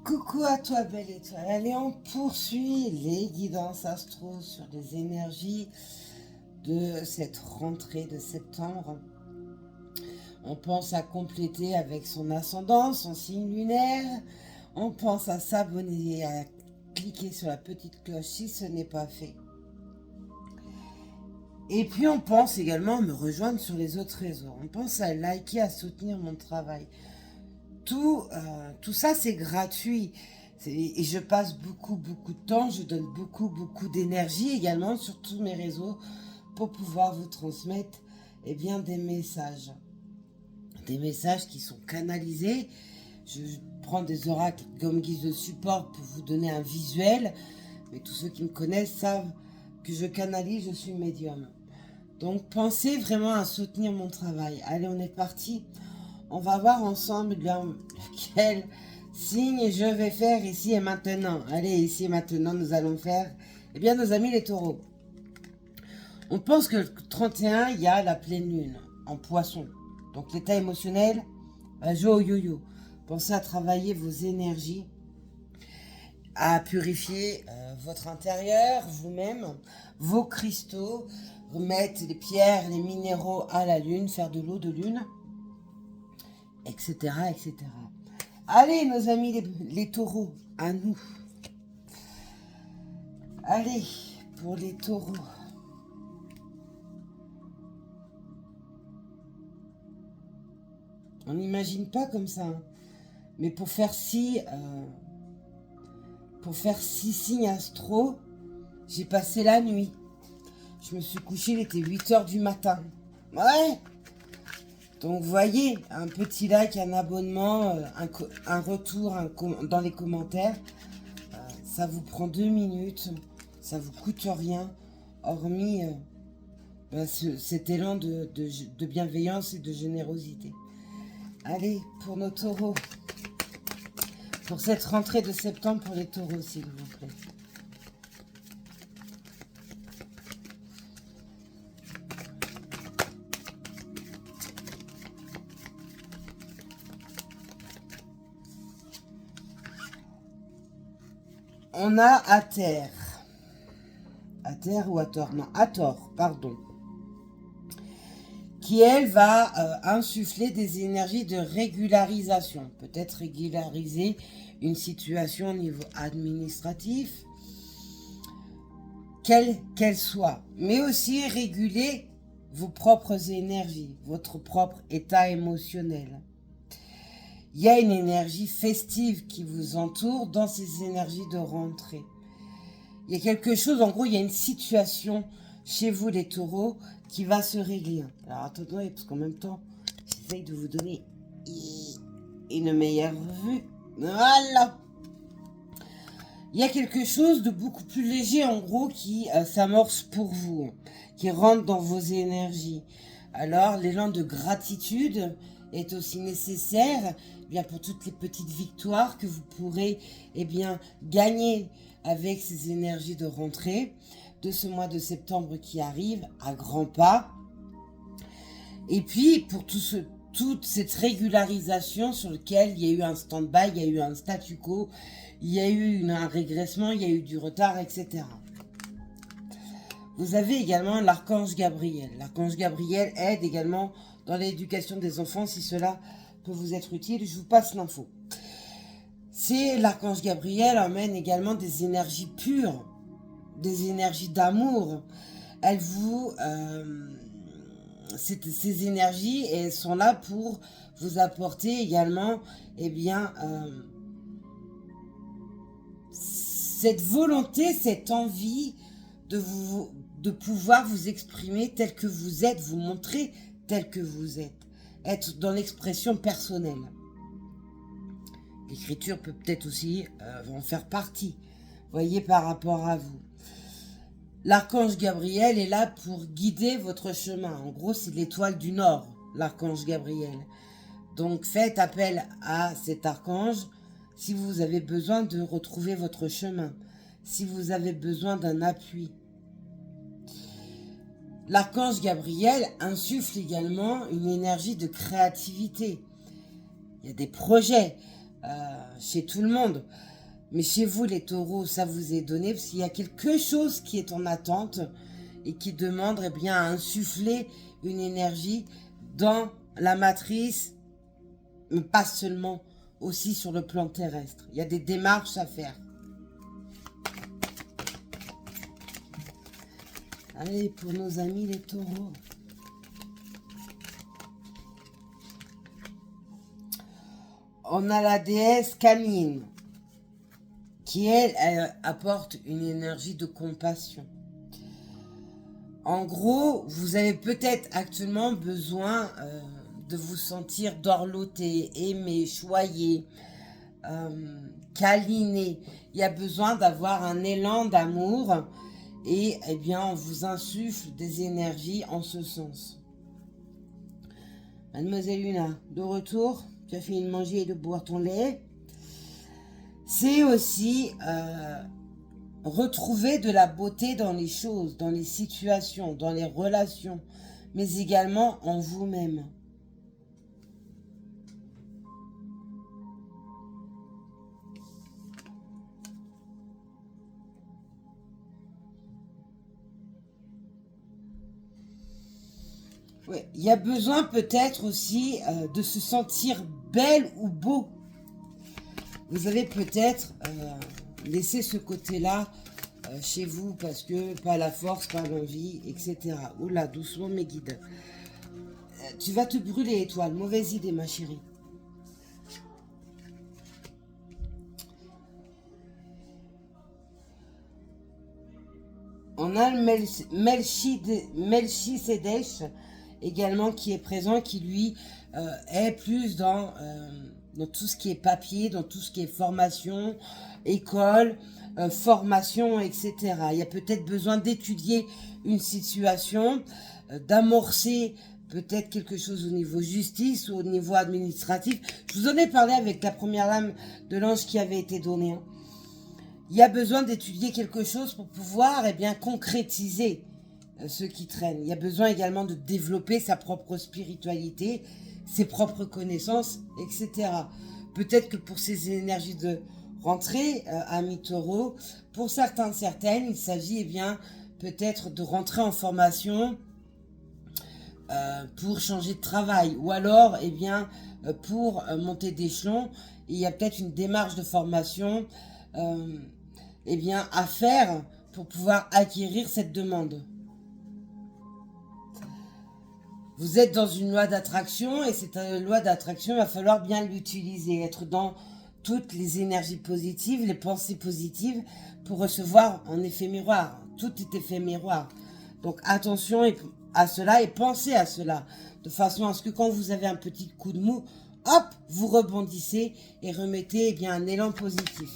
Coucou à toi, belle étoile. Allez, on poursuit les guidances astro sur les énergies de cette rentrée de septembre. On pense à compléter avec son ascendant, son signe lunaire. On pense à s'abonner, à cliquer sur la petite cloche si ce n'est pas fait. Et puis on pense également à me rejoindre sur les autres réseaux. On pense à liker, à soutenir mon travail. Tout ça, c'est gratuit. Et je passe beaucoup de temps, je donne beaucoup d'énergie également sur tous mes réseaux pour pouvoir vous transmettre des messages. Des messages qui sont canalisés. Je prends des oracles comme guise de support pour vous donner un visuel. Mais tous ceux qui me connaissent savent que je canalise, je suis médium. Donc pensez vraiment à soutenir mon travail. Allez, on est parti. On va voir ensemble quel signe je vais faire ici et maintenant. Allez, ici et maintenant, nous allons faire, nos amis les taureaux. On pense que le 31, il y a la pleine lune en poisson. Donc l'état émotionnel va jouer au yo-yo. Pensez à travailler vos énergies, à purifier votre intérieur, vous-même, vos cristaux, remettre les pierres, les minéraux à la lune, faire de l'eau de lune, etc., etc. Allez, nos amis les taureaux, à nous. Allez, pour les taureaux. On n'imagine pas comme ça, hein. Mais pour faire six signes astro, j'ai passé la nuit. Je me suis couchée, il était 8h du matin. Ouais. Donc, vous voyez, un petit like, un abonnement, un retour dans les commentaires. Ça vous prend 2 minutes. Ça vous coûte rien. Hormis cet élan de bienveillance et de générosité. Allez, pour nos taureaux. Pour cette rentrée de septembre pour les taureaux, s'il vous plaît. On a à terre ou à tort, non, à tort, pardon, qui elle va insuffler des énergies de régularisation, peut-être régulariser une situation au niveau administratif, qu'elle soit, mais aussi réguler vos propres énergies, votre propre état émotionnel. Il y a une énergie festive qui vous entoure dans ces énergies de rentrée. Il y a quelque chose, en gros, il y a une situation chez vous, les taureaux, qui va se régler. Alors, attendez, parce qu'en même temps, j'essaye de vous donner une meilleure vue. Voilà. Il y a quelque chose de beaucoup plus léger, en gros, qui s'amorce pour vous, qui rentre dans vos énergies. Alors, l'élan de gratitude est aussi nécessaire pour toutes les petites victoires que vous pourrez gagner avec ces énergies de rentrée de ce mois de septembre qui arrive à grands pas. Et puis pour toute cette régularisation sur laquelle il y a eu un stand-by, il y a eu un statu quo, il y a eu un régressement, il y a eu du retard, etc. Vous avez également l'archange Gabriel. L'archange Gabriel aide également dans l'éducation des enfants, si cela peut vous être utile. Je vous passe l'info. C'est l'archange Gabriel emmène également des énergies pures, des énergies d'amour. Elles vous... ces énergies, elles sont là pour vous apporter également, cette volonté, cette envie de pouvoir vous exprimer tel que vous êtes, vous montrer tel que vous êtes, être dans l'expression personnelle. L'écriture peut peut-être aussi en faire partie, voyez, par rapport à vous. L'archange Gabriel est là pour guider votre chemin. En gros, c'est l'étoile du Nord, l'archange Gabriel. Donc, faites appel à cet archange si vous avez besoin de retrouver votre chemin, si vous avez besoin d'un appui. L'archange Gabriel insuffle également une énergie de créativité. Il y a des projets. chez tout le monde. Mais chez vous, les taureaux, ça vous est donné parce qu'il y a quelque chose qui est en attente et qui demande eh bien, à insuffler une énergie dans la matrice, mais pas seulement, aussi sur le plan terrestre. Il y a des démarches à faire. Allez, pour nos amis les taureaux. On a la déesse Canine, qui elle apporte une énergie de compassion. En gros, vous avez peut-être actuellement besoin de vous sentir dorloté, aimé, choyé, câliné. Il y a besoin d'avoir un élan d'amour et eh bien, on vous insuffle des énergies en ce sens. Mademoiselle Luna, de retour, tu as fini de manger et de boire ton lait. C'est aussi retrouver de la beauté dans les choses, dans les situations, dans les relations, mais également en vous-même. Ouais, il y a besoin peut-être aussi de se sentir belle ou beau. Vous avez peut-être laissé ce côté-là chez vous parce que pas la force, pas l'envie, etc. Oula, doucement mes guides. Tu vas te brûler, étoile. Mauvaise idée, ma chérie. On a le Melchisedech également qui est présent, qui lui est plus dans tout ce qui est papier, dans tout ce qui est formation, école, formation, etc. Il y a peut-être besoin d'étudier une situation, d'amorcer peut-être quelque chose au niveau justice ou au niveau administratif. Je vous en ai parlé avec la première lame de l'ange qui avait été donnée. Hein. Il y a besoin d'étudier quelque chose pour pouvoir eh bien, concrétiser ce qui traîne. Il y a besoin également de développer sa propre spiritualité, ses propres connaissances, etc. Peut-être que pour ces énergies de rentrée, amis taureaux, pour certains, certaines, il s'agit eh bien peut-être de rentrer en formation pour changer de travail ou alors eh bien pour monter d'échelon. Il y a peut-être une démarche de formation eh bien, à faire pour pouvoir acquérir cette demande. Vous êtes dans une loi d'attraction et cette loi d'attraction, il va falloir bien l'utiliser, être dans toutes les énergies positives, les pensées positives pour recevoir en effet miroir. Tout est effet miroir. Donc attention à cela et pensez à cela de façon à ce que quand vous avez un petit coup de mou, hop, vous rebondissez et remettez eh bien, un élan positif.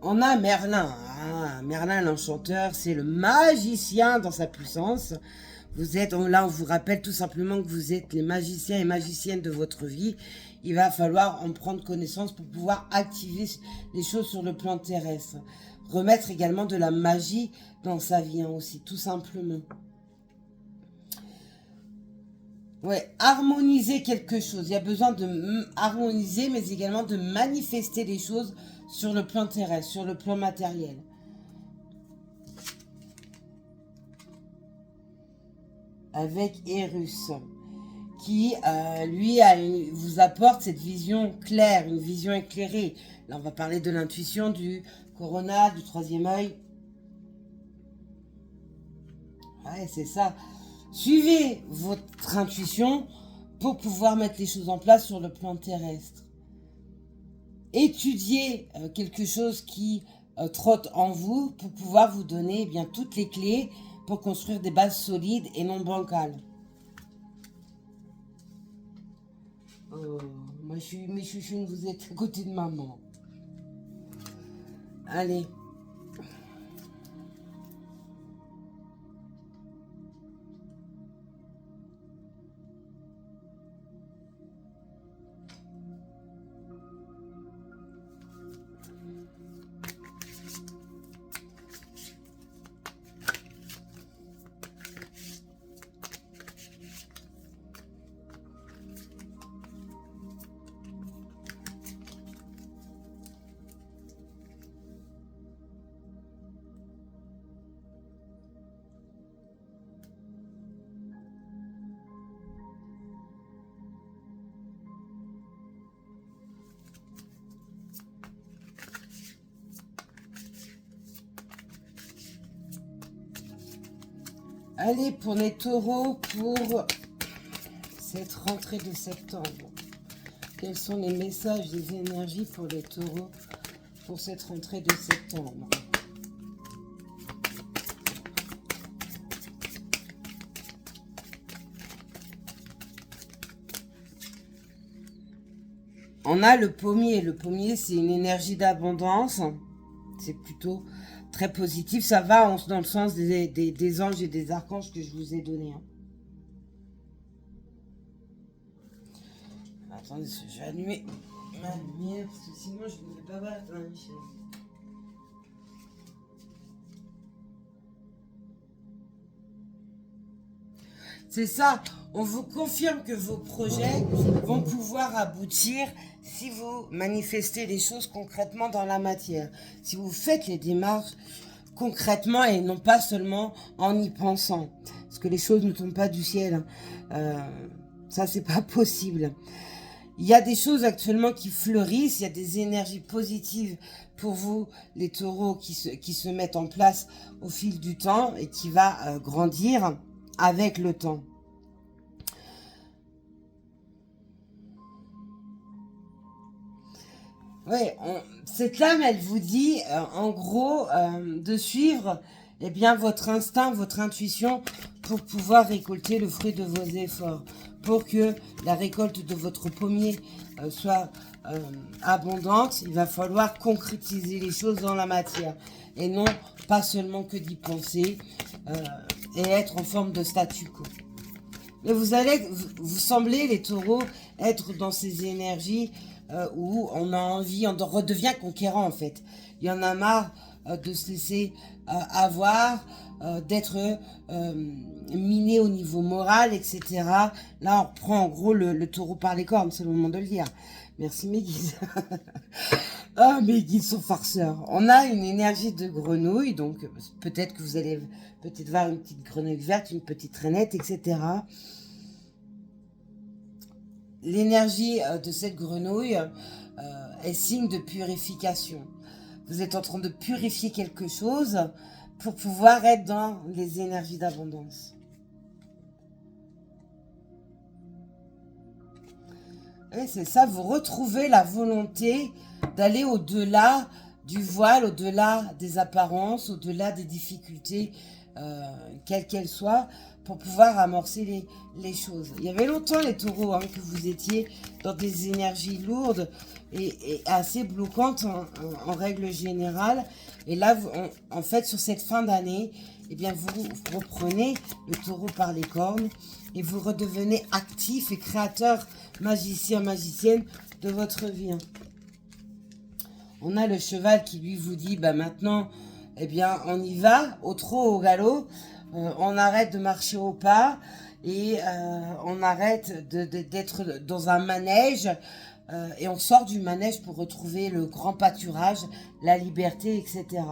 On a Merlin. Hein. Merlin l'enchanteur, c'est le magicien dans sa puissance. Vous êtes, là on vous rappelle tout simplement que vous êtes les magiciens et magiciennes de votre vie. Il va falloir en prendre connaissance pour pouvoir activer les choses sur le plan terrestre. Remettre également de la magie dans sa vie hein, aussi, tout simplement. Ouais, harmoniser quelque chose. Il y a besoin de harmoniser, mais également de manifester les choses sur le plan terrestre, sur le plan matériel. Avec Erus, qui, lui, vous apporte cette vision claire, une vision éclairée. Là, on va parler de l'intuition, du corona, du troisième œil. Ouais, c'est ça. Suivez votre intuition pour pouvoir mettre les choses en place sur le plan terrestre. Étudiez quelque chose qui trotte en vous pour pouvoir vous donner eh bien, toutes les clés pour construire des bases solides et non bancales. Oh, moi, mes chouchounes, vous êtes à côté de maman. Allez. Allez, pour les taureaux, pour cette rentrée de septembre. Quels sont les messages des énergies pour les taureaux pour cette rentrée de septembre? On a le pommier. Le pommier, c'est une énergie d'abondance. C'est plutôt très positif. Ça va dans le sens des anges et des archanges que je vous ai donnés. Hein. Attendez, je vais allumer ma lumière parce que sinon je ne vais pas voir. Attendez, c'est ça, on vous confirme que vos projets vont pouvoir aboutir si vous manifestez les choses concrètement dans la matière. Si vous faites les démarches concrètement et non pas seulement en y pensant. Parce que les choses ne tombent pas du ciel. Ça, c'est pas possible. Il y a des choses actuellement qui fleurissent, il y a des énergies positives pour vous, les taureaux, qui se mettent en place au fil du temps et qui va grandir avec le temps. Oui, cette lame, elle vous dit, en gros, de suivre eh bien, votre instinct, votre intuition pour pouvoir récolter le fruit de vos efforts. Pour que la récolte de votre pommier soit abondante, il va falloir concrétiser les choses dans la matière. Et non pas seulement que d'y penser et être en forme de statu quo. Mais vous semblez, les taureaux, être dans ces énergies où on a envie, on redevient conquérant en fait. Il y en a marre de se laisser avoir, d'être miné au niveau moral, etc. Là, on reprend en gros le taureau par les cornes, c'est le moment de le dire. Merci mes guides. Ah, mes guides sont farceurs. On a une énergie de grenouille, donc peut-être que vous allez peut-être voir une petite grenouille verte, une petite rainette, etc. L'énergie de cette grenouille est signe de purification. Vous êtes en train de purifier quelque chose pour pouvoir être dans les énergies d'abondance. Et c'est ça, vous retrouvez la volonté d'aller au-delà du voile, au-delà des apparences, au-delà des difficultés, quelles qu'elles soient, pour pouvoir amorcer les choses. Il y avait longtemps, les taureaux, hein, que vous étiez dans des énergies lourdes et assez bloquantes en règle générale. Et là, en fait, sur cette fin d'année, eh bien, vous reprenez le taureau par les cornes et vous redevenez actif et créateur, magicien, magicienne de votre vie. Hein. On a le cheval qui lui vous dit, bah maintenant, eh bien, on y va, au trot, au galop, on arrête de marcher au pas et on arrête d'être dans un manège et on sort du manège pour retrouver le grand pâturage, la liberté, etc.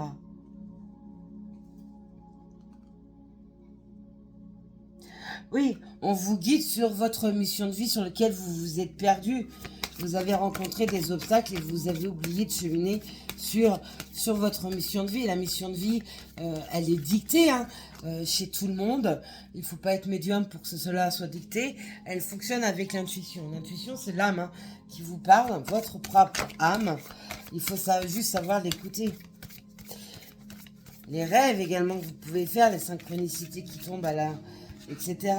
Oui, on vous guide sur votre mission de vie sur laquelle vous vous êtes perdu. Vous avez rencontré des obstacles et vous avez oublié de cheminer sur votre mission de vie. La mission de vie, elle est dictée chez tout le monde. Il ne faut pas être médium pour que cela soit dicté. Elle fonctionne avec l'intuition. L'intuition, c'est l'âme qui vous parle, votre propre âme. Il faut juste savoir l'écouter. Les rêves également que vous pouvez faire, les synchronicités qui tombent etc.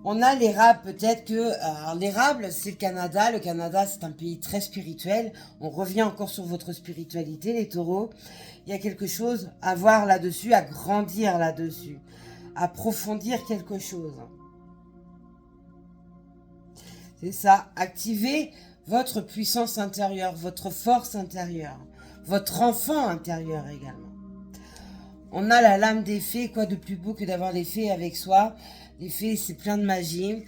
On a l'érable, peut-être que... Alors, l'érable, c'est le Canada. Le Canada, c'est un pays très spirituel. On revient encore sur votre spiritualité, les taureaux. Il y a quelque chose à voir là-dessus, à grandir là-dessus, à approfondir quelque chose. C'est ça. Activez votre puissance intérieure, votre force intérieure, votre enfant intérieur également. On a la lame des fées, quoi de plus beau que d'avoir les fées avec soi. Les fées, c'est plein de magie,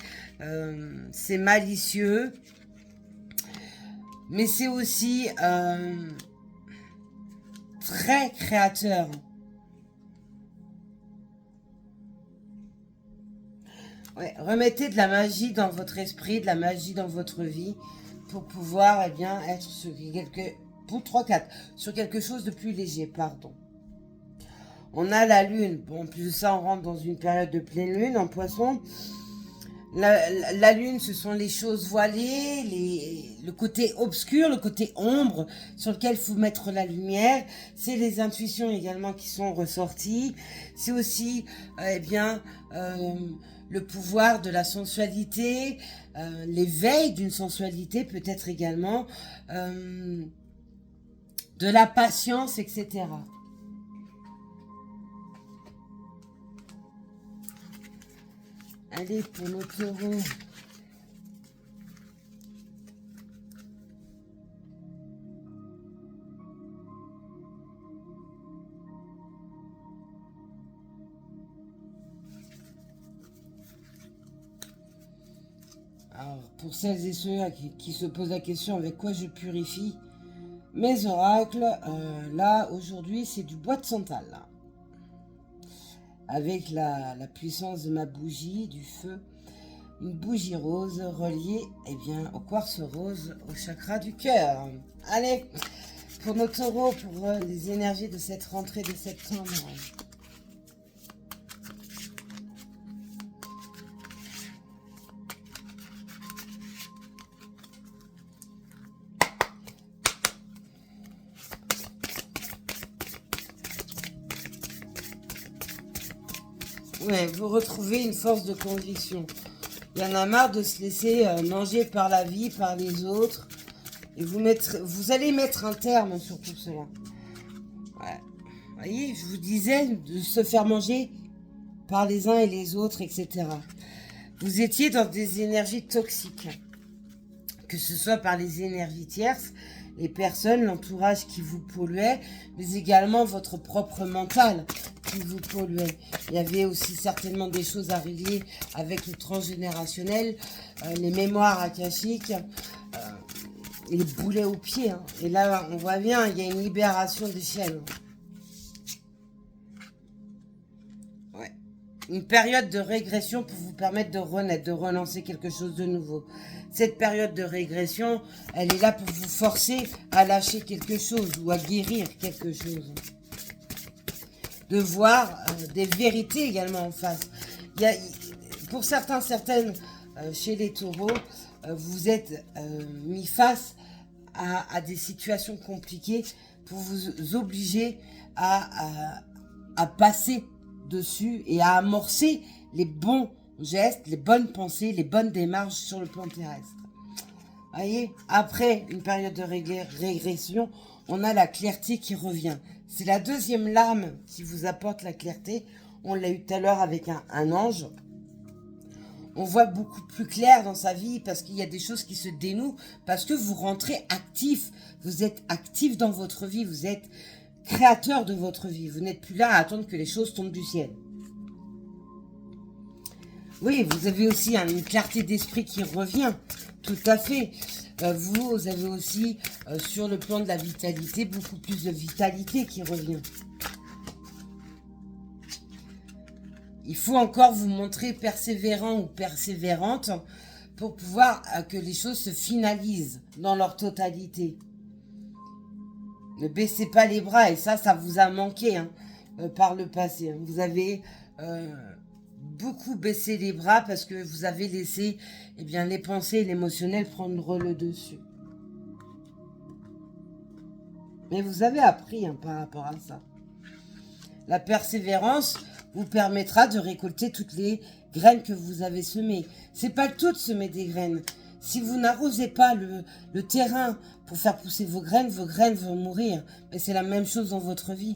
c'est malicieux, mais c'est aussi très créateur. Ouais, remettez de la magie dans votre esprit, de la magie dans votre vie, pour pouvoir être sur quelque chose de plus léger, pardon. On a la lune. Bon, en plus de ça, on rentre dans une période de pleine lune en poisson. La lune, ce sont les choses voilées, le côté obscur, le côté ombre sur lequel il faut mettre la lumière. C'est les intuitions également qui sont ressorties. C'est aussi, le pouvoir de la sensualité, l'éveil d'une sensualité peut-être également, de la patience, etc. Allez, pour nos taureaux. Alors, pour celles et ceux qui se posent la question avec quoi je purifie mes oracles, là, aujourd'hui, c'est du bois de santal, là. Avec la puissance de ma bougie, du feu, une bougie rose reliée au quartz rose, au chakra du cœur. Allez, pour nos taureaux, pour les énergies de cette rentrée de septembre. Ouais, vous retrouvez une force de conviction. Il y en a marre de se laisser manger par la vie, par les autres. Et vous allez mettre un terme sur tout cela. Ouais. Vous voyez, je vous disais de se faire manger par les uns et les autres, etc. Vous étiez dans des énergies toxiques. Que ce soit par les énergies tierces, les personnes, l'entourage qui vous polluait, mais également votre propre mental qui vous polluait. Il y avait aussi certainement des choses à régler avec le transgénérationnel, les mémoires akashiques, les boulets aux pieds. Hein. Et là, on voit bien, il y a une libération d'échelle. Ouais. Une période de régression pour vous permettre de renaître, de relancer quelque chose de nouveau. Cette période de régression, elle est là pour vous forcer à lâcher quelque chose ou à guérir quelque chose. De voir des vérités également en face. Pour certaines, chez les taureaux, vous êtes mis face à des situations compliquées pour vous obliger à passer dessus et à amorcer les bons gestes, les bonnes pensées, les bonnes démarches sur le plan terrestre. Voyez, après une période de régression, on a la clarté qui revient. C'est la deuxième lame qui vous apporte la clarté. On l'a eu tout à l'heure avec un ange. On voit beaucoup plus clair dans sa vie parce qu'il y a des choses qui se dénouent, parce que vous rentrez actif. Vous êtes actif dans votre vie, vous êtes créateur de votre vie. Vous n'êtes plus là à attendre que les choses tombent du ciel. Oui, vous avez aussi une clarté d'esprit qui revient, tout à fait. Vous avez aussi, sur le plan de la vitalité, beaucoup plus de vitalité qui revient. Il faut encore vous montrer persévérant ou persévérante pour pouvoir que les choses se finalisent dans leur totalité. Ne baissez pas les bras, et ça vous a manqué par le passé. Vous avez beaucoup baissé les bras parce que vous avez laissé les pensées et l'émotionnel prendre le dessus. Mais vous avez appris par rapport à ça. La persévérance vous permettra de récolter toutes les graines que vous avez semées. C'est pas le tout de semer des graines. Si vous n'arrosez pas le terrain pour faire pousser vos graines vont mourir. Mais c'est la même chose dans votre vie.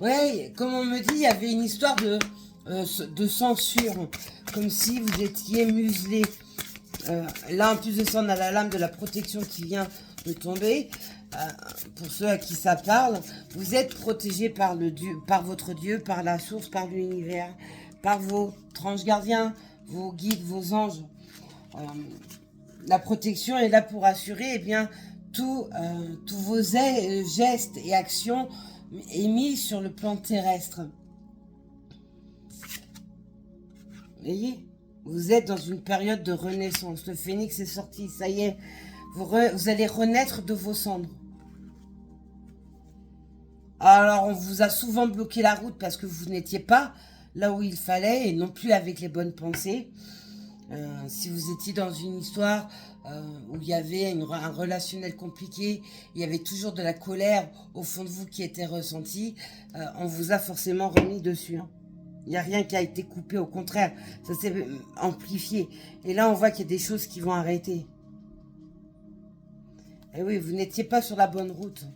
Oui, comme on me dit, il y avait une histoire de censure, comme si vous étiez muselé. Là, en plus de ça, on a la lame de la protection qui vient de tomber. Pour ceux à qui ça parle, vous êtes protégé par votre Dieu, par la source, par l'univers, par vos anges gardiens, vos guides, vos anges. La protection est là pour assurer tous vos gestes et actions est mis sur le plan terrestre. Voyez, vous êtes dans une période de renaissance. Le phénix est sorti, ça y est. Vous allez renaître de vos cendres. Alors, on vous a souvent bloqué la route parce que vous n'étiez pas là où il fallait et non plus avec les bonnes pensées. Si vous étiez dans une histoire où il y avait un relationnel compliqué, il y avait toujours de la colère au fond de vous qui était ressentie, on vous a forcément remis dessus. Hein. Il n'y a rien qui a été coupé, au contraire, ça s'est amplifié. Et là, on voit qu'il y a des choses qui vont arrêter. Et oui, vous n'étiez pas sur la bonne route.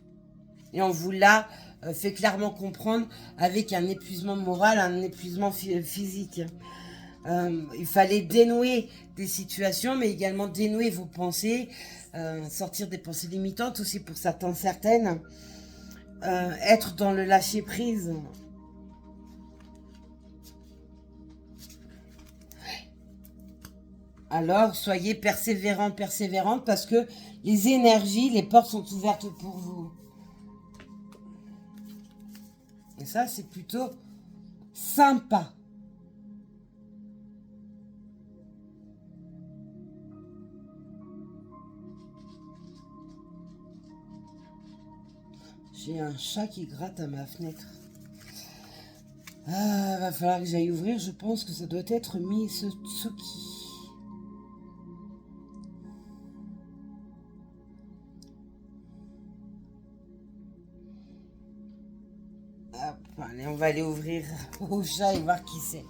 Et on vous l'a fait clairement comprendre avec un épuisement moral, un épuisement physique. Il fallait dénouer des situations, mais également dénouer vos pensées, sortir des pensées limitantes aussi pour certaines, être dans le lâcher-prise. Alors, soyez persévérants, persévérantes, parce que les énergies, les portes sont ouvertes pour vous. Et ça, c'est plutôt sympa. J'ai un chat qui gratte à ma fenêtre. Ah, va falloir que j'aille ouvrir. Je pense que ça doit être Mitsuki. Hop, allez, on va aller ouvrir au chat et voir qui c'est.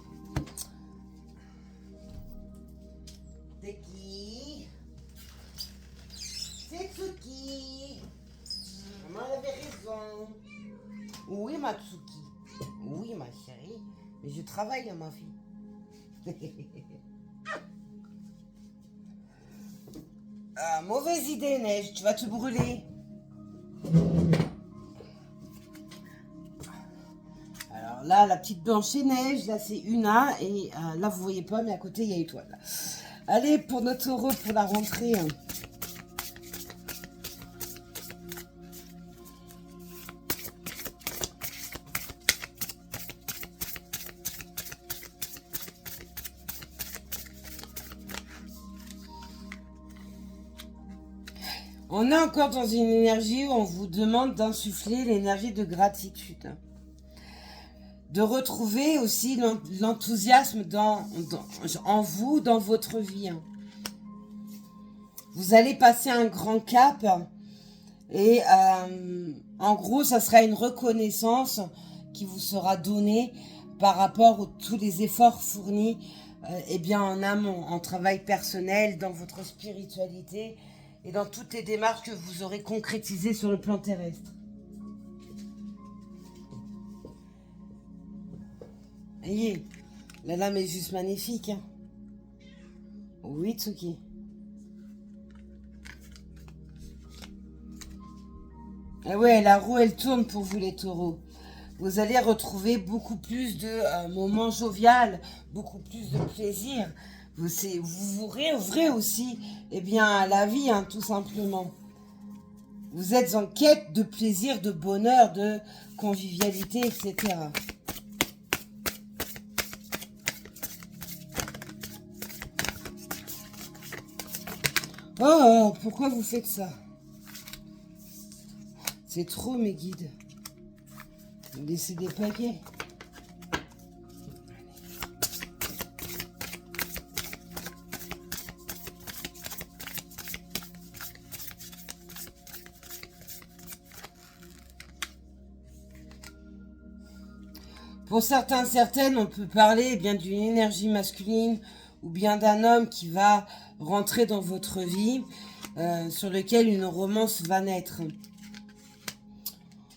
C'est qui? C'est Tsuki. Maman avait raison. Oui, Matsuki. Oui, ma chérie. Mais je travaille, ma fille. Ah, mauvaise idée, Neige. Tu vas te brûler. Alors là, la petite blanche et Neige. Là, c'est Una. Et là, vous voyez pas, mais à côté, il y a Étoile. Allez, pour notre taureau, pour la rentrée. On est encore dans une énergie où on vous demande d'insuffler l'énergie de gratitude. De retrouver aussi l'enthousiasme en vous, dans votre vie. Vous allez passer un grand cap et en gros, ça sera une reconnaissance qui vous sera donnée par rapport à tous les efforts fournis eh bien, en amont, en travail personnel, dans votre spiritualité et dans toutes les démarches que vous aurez concrétisées sur le plan terrestre. Voyez, la lame est juste magnifique. Hein. Oui, Tsuki. Ah ouais, la roue, elle tourne pour vous, les taureaux. Vous allez retrouver beaucoup plus de moments joviaux, beaucoup plus de plaisir. Vous réouvrez aussi eh bien, à la vie, hein, tout simplement. Vous êtes en quête de plaisir, de bonheur, de convivialité, etc. Oh, pourquoi vous faites ça? C'est trop, mes guides. Vous laissez des paquets. Pour certaines, on peut parler eh bien d'une énergie masculine ou bien d'un homme qui va rentrer dans votre vie, sur lequel une romance va naître.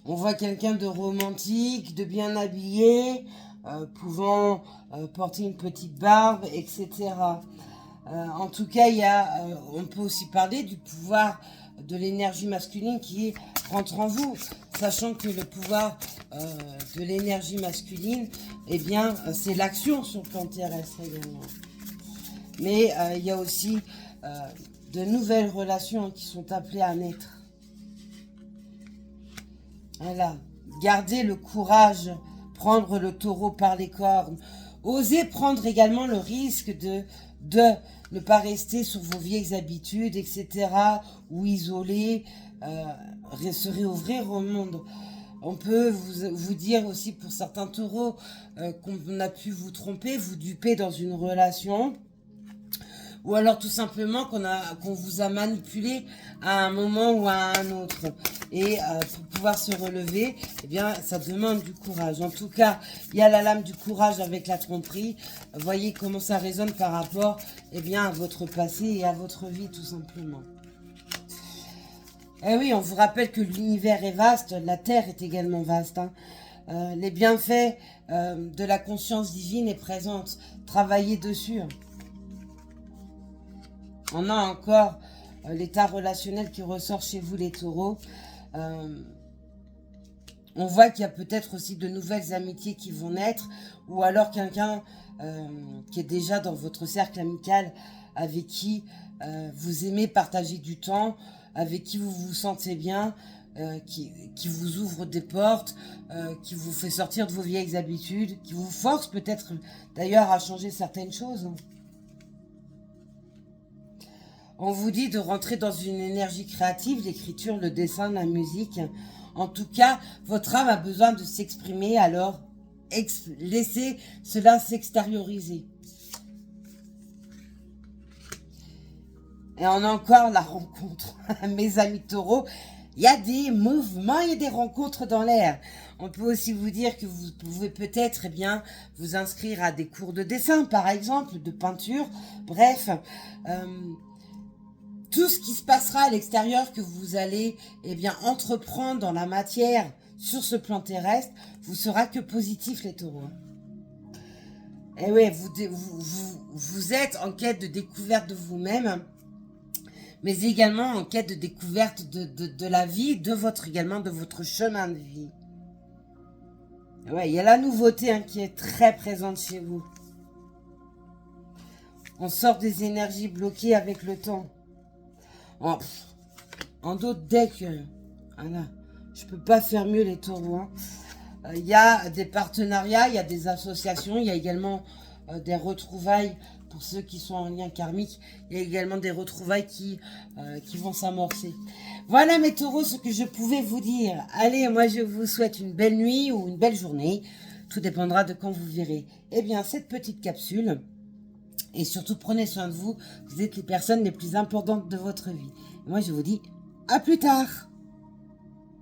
On voit quelqu'un de romantique, de bien habillé, pouvant porter une petite barbe, etc. En tout cas, on peut aussi parler du pouvoir de l'énergie masculine qui rentre en vous, sachant que le pouvoir de l'énergie masculine, eh bien, c'est l'action sur le plan terrestre également. Mais il y a aussi de nouvelles relations qui sont appelées à naître. Voilà, gardez le courage, prendre le taureau par les cornes, Osez prendre également le risque de ne pas rester sur vos vieilles habitudes, etc. ou isolé, se réouvrir au monde. On peut vous dire aussi pour certains taureaux qu'on a pu vous tromper, vous duper dans une relation, ou alors tout simplement qu'on vous a manipulé à un moment ou à un autre. Et pour pouvoir se relever, eh bien, ça demande du courage. En tout cas, il y a la lame du courage avec la tromperie. Voyez comment ça résonne par rapport, eh bien, à votre passé et à votre vie, tout simplement. Eh oui, on vous rappelle que l'univers est vaste, la Terre est également vaste. Hein. Les bienfaits de la conscience divine est présente. Travaillez dessus. On a encore l'état relationnel qui ressort chez vous, les taureaux. On voit qu'il y a peut-être aussi de nouvelles amitiés qui vont naître, ou alors quelqu'un qui est déjà dans votre cercle amical, avec qui vous aimez partager du temps, avec qui vous vous sentez bien, qui vous ouvre des portes, qui vous fait sortir de vos vieilles habitudes, qui vous force peut-être d'ailleurs à changer certaines choses. On vous dit de rentrer dans une énergie créative, l'écriture, le dessin, la musique. En tout cas, votre âme a besoin de s'exprimer, alors laissez cela s'extérioriser. Et on a encore la rencontre. Mes amis taureaux, il y a des mouvements, il y a des rencontres dans l'air. On peut aussi vous dire que vous pouvez peut-être vous inscrire à des cours de dessin, par exemple, de peinture. Bref, tout ce qui se passera à l'extérieur que vous allez entreprendre dans la matière sur ce plan terrestre vous sera que positif, les taureaux. Et oui, vous êtes en quête de découverte de vous-même, mais également en quête de découverte de la vie, de votre chemin de vie. Ouais, il y a la nouveauté qui est très présente chez vous. On sort des énergies bloquées avec le temps. En d'autres decks, voilà, je peux pas faire mieux, les taureaux. Il y a des partenariats, il y a des associations, il y a également des retrouvailles pour ceux qui sont en lien karmique. Il y a également des retrouvailles qui vont s'amorcer. Voilà, mes taureaux, ce que je pouvais vous dire. Allez, moi je vous souhaite une belle nuit ou une belle journée. Tout dépendra de quand vous verrez cette petite capsule. Et surtout, prenez soin de vous. Vous êtes les personnes les plus importantes de votre vie. Et moi, je vous dis à plus tard.